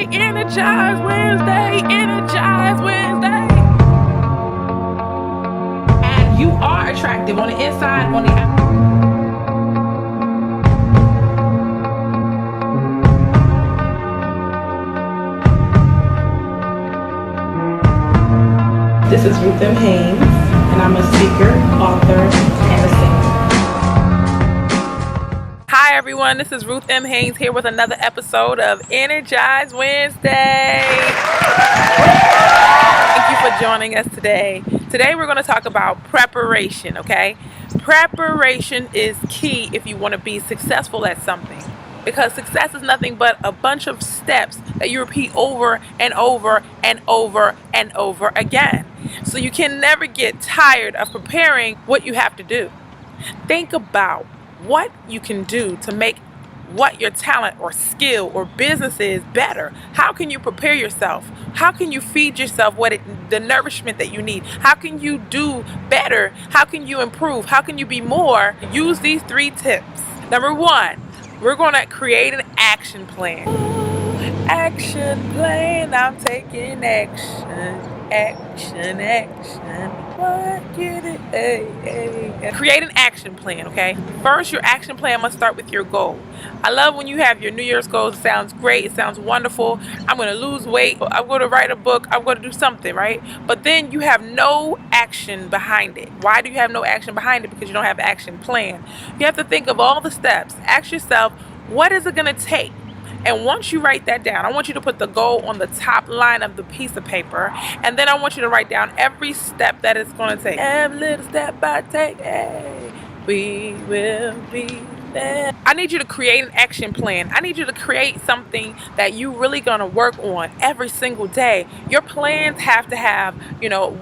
Wednesday, Energize Wednesday, Energize Wednesday. And you are attractive on the inside, on the outside. This is Ruth M. Haynes, and I'm a speaker, author, and a singer. Hi everyone, this is Ruth M. Haynes here with another episode of Energize Wednesday. Thank you for joining us today. Today we're going to talk about preparation, okay? Preparation is key if you want to be successful at something. Because success is nothing but a bunch of steps that you repeat over and over and over and over again. So you can never get tired of preparing what you have to do. Think about what you can do to make what your talent or skill or business is better. How can you prepare yourself? How can you feed yourself the nourishment that you need? How can you do better? How can you improve? How can you be more? Use these 3 tips. Number 1, we're going to create an action plan. Action plan, I'm taking action. Action. What get it? Hey. Create an action plan, okay? First, your action plan must start with your goal. I love when you have your New Year's goals. It sounds great. It sounds wonderful. I'm going to lose weight. I'm going to write a book. I'm going to do something, right? But then you have no action behind it. Why do you have no action behind it? Because you don't have an action plan. You have to think of all the steps. Ask yourself, what is it going to take? And once you write that down, I want you to put the goal on the top line of the piece of paper. And then I want you to write down every step that it's going to take. Every little step I take, hey, we will be there. I need you to create an action plan. I need you to create something that you really going to work on every single day. Your plans have to have,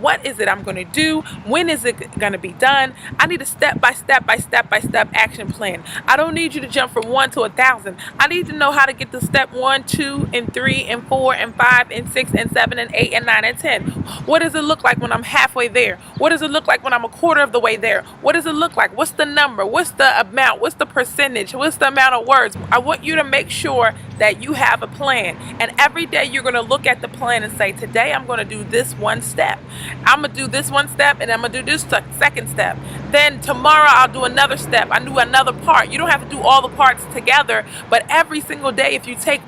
what is it I'm going to do? When is it going to be done? I need a step by step action plan. I don't need you to jump from 1 to 1,000. I need to know how to get to step 1, 2, and 3, and 4, and 5, and 6, and 7, and 8, and 9, and 10. What does it look like when I'm halfway there? What does it look like when I'm a quarter of the way there? What does it look like? What's the number? What's the amount? What's the percentage? What's the amount of words? I want you to make sure that you have a plan. And every day you're going to look at the plan and say, today I'm going to do this one step. I'm going to do this one step, and I'm going to do this second step. Then tomorrow I'll do another step. I do another part. You don't have to do all the parts together, but every single day if you take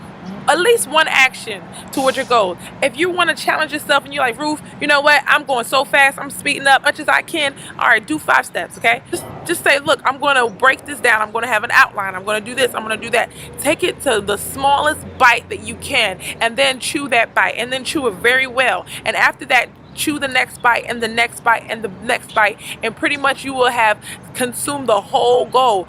at least one action towards your goal. If you want to challenge yourself and you're like, Ruth, you know what? I'm going so fast. I'm speeding up much as I can. All right, do 5 steps, okay? Just say, look, I'm going to break this down. I'm going to have an outline. I'm going to do this. I'm going to do that. Take it to the smallest bite that you can, and then chew that bite, and then chew it very well. And after that, chew the next bite and the next bite and the next bite, and pretty much you will have consumed the whole goal.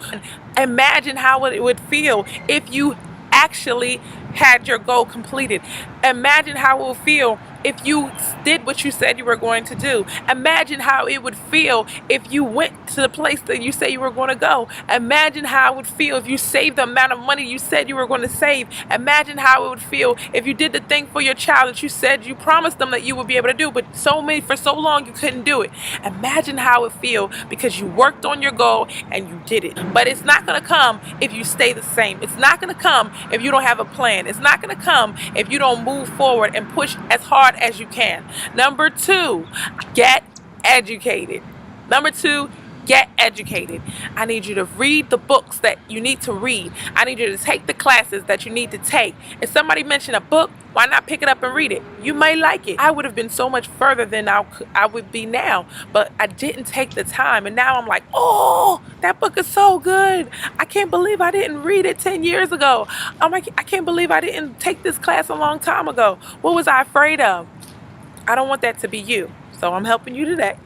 Imagine how it would feel if you actually had your goal completed. Imagine how it would feel if you did what you said you were going to do. Imagine how it would feel if you went to the place that you said you were going to go. Imagine how it would feel if you saved the amount of money you said you were going to save. Imagine how it would feel if you did the thing for your child that you said you promised them that you would be able to do, but for so long you couldn't do it. Imagine how it would feel because you worked on your goal and you did it. But it's not going to come if you stay the same. It's not going to come if you don't have a plan. It's not going to come if you don't move forward and push as hard as you can. Number 2, get educated. Number 2, get educated. I need you to read the books that you need to read. I need you to take the classes that you need to take. If somebody mentioned a book, why not pick it up and read it? You may like it. I would have been so much further than I would be now, but I didn't take the time. And now I'm like, oh, that book is so good. I can't believe I didn't read it 10 years ago. I can't believe I didn't take this class a long time ago. What was I afraid of? I don't want that to be you. So I'm helping you today.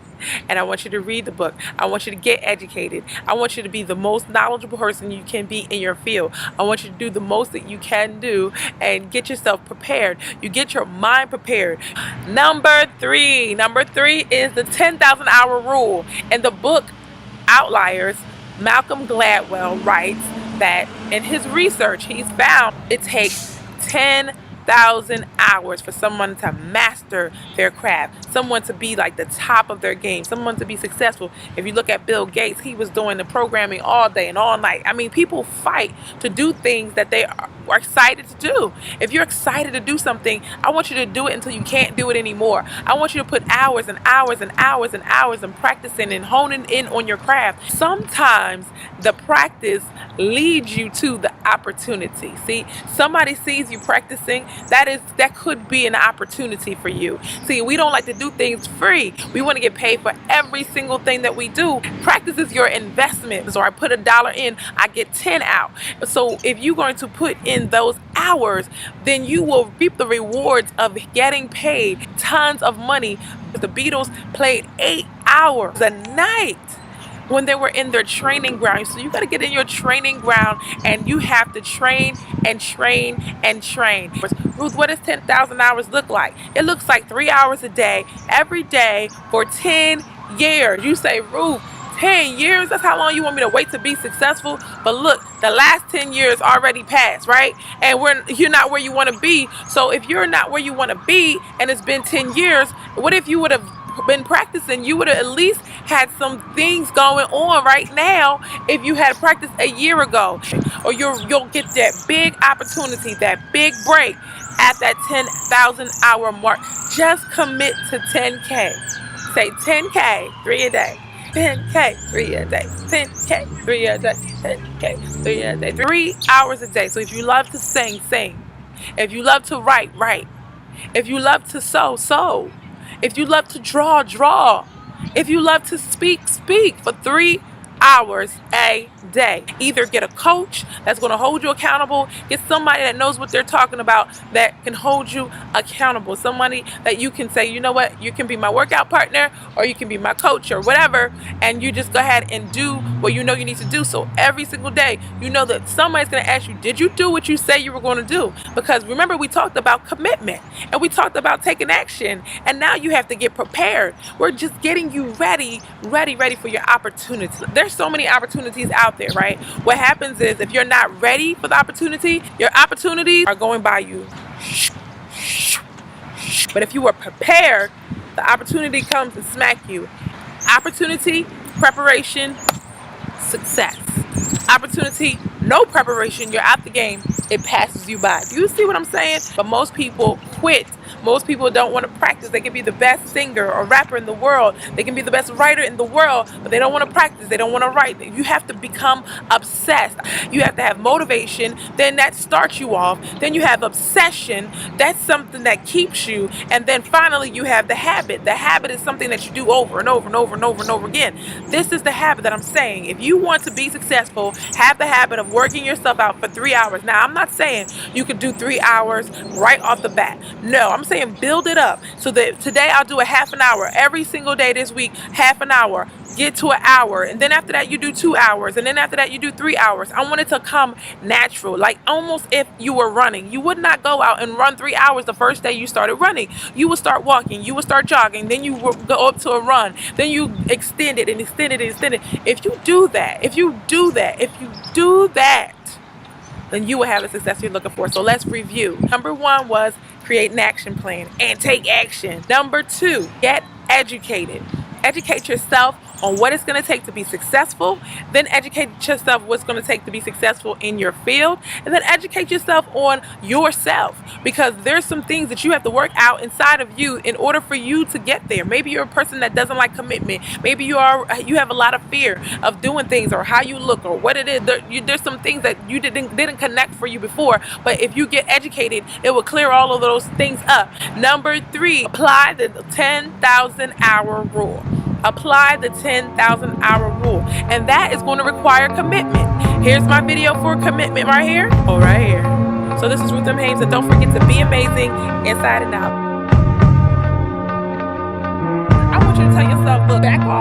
And I want you to read the book. I want you to get educated. I want you to be the most knowledgeable person you can be in your field. I want you to do the most that you can do and get yourself prepared. You get your mind prepared. Number 3 is the 10,000 hour rule. In the book Outliers, Malcolm Gladwell writes that in his research, he's found it takes 10,000 10,000 hours for someone to master their craft, someone to be like the top of their game, someone to be successful. If you look at Bill Gates, he was doing the programming all day and all night. I mean, people fight to do things that they are excited to do. If you're excited to do something, I want you to do it until you can't do it anymore. I want you to put hours and hours and hours and hours and practicing and honing in on your craft. Sometimes the practice leads you to the opportunity. See, somebody sees you practicing, that could be an opportunity for you. See, we don't like to do things free. We want to get paid for every single thing that we do. Practice is your investment. So I put $1 in, I get 10 out. So if you're going to put in those hours, then you will reap the rewards of getting paid tons of money. The Beatles played 8 hours a night when they were in their training ground. So you got to get in your training ground, and you have to train and train and train. Ruth, what does 10,000 hours look like? It looks like 3 hours a day, every day for 10 years. You say, Ruth, 10 years? That's how long you want me to wait to be successful? But look, the last 10 years already passed, right? And you're not where you want to be. So if you're not where you want to be, and it's been 10 years, what if you would have been practicing? You would have at least had some things going on right now if you had practiced a year ago. Or you'll get that big opportunity, that big break at that 10,000 hour mark. Just commit to 10K. Say 10K, 3 a day. 10K, 3 a day. 10K, 3 a day. 10K, 3 a day. 3 hours a day. So if you love to sing, sing. If you love to write, write. If you love to sew, sew. If you love to draw, draw. If you love to speak, speak for 3 hours a day. Either get a coach that's going to hold you accountable, get somebody that knows what they're talking about that can hold you accountable, somebody that you can say, you know what, you can be my workout partner, or you can be my coach, or whatever, and you just go ahead and do what you know you need to do. So every single day, you know that somebody's going to ask you, did you do what you say you were going to do? Because remember, we talked about commitment, and we talked about taking action, and now you have to get prepared. We're just getting you ready for your opportunity. There's so many opportunities out there, right? What happens is, if you're not ready for the opportunity, your opportunities are going by you. But if you were prepared, the opportunity comes and smack you. Opportunity, preparation, success. Opportunity, no preparation, you're out the game, it passes you by. Do you see what I'm saying? But most people quit. Most people don't want to practice. They can be the best singer or rapper in the world. They can be the best writer in the world, but they don't want to practice. They don't want to write. You have to become obsessed. You have to have motivation. Then that starts you off. Then you have obsession. That's something that keeps you. And then finally you have the habit. The habit is something that you do over and over and over and over and over again. This is the habit that I'm saying. If you want to be successful, have the habit of working yourself out for 3 hours. Now, I'm not saying you could do 3 hours right off the bat. No, I'm saying build it up. So that today I'll do a half an hour. Every single day this week, half an hour. Get to an hour. And then after that, you do 2 hours. And then after that, you do 3 hours. I want it to come natural. Like almost if you were running. You would not go out and run 3 hours the first day you started running. You would start walking. You would start jogging. Then you would go up to a run. Then you extend it and extend it and extend it. If you do that, then you will have the success you're looking for. So let's review. Number 1 was create an action plan and take action. Number 2, get educated. Educate yourself on what it's going to take to be successful. Then educate yourself what's going to take to be successful in your field. And then educate yourself on yourself, because there's some things that you have to work out inside of you in order for you to get there. Maybe you're a person that doesn't like commitment. Maybe you have a lot of fear of doing things, or how you look, or what it is. There's some things that you didn't connect for you before. But if you get educated, it will clear all of those things up. Number 3, apply the 10,000 hour rule. Apply the 10,000 hour rule, and that is going to require commitment. Here's my video for commitment right here. Oh, right here. So this is Ruth M. Haynes, and don't forget to be amazing inside and out. I want you to tell yourself, look, back off.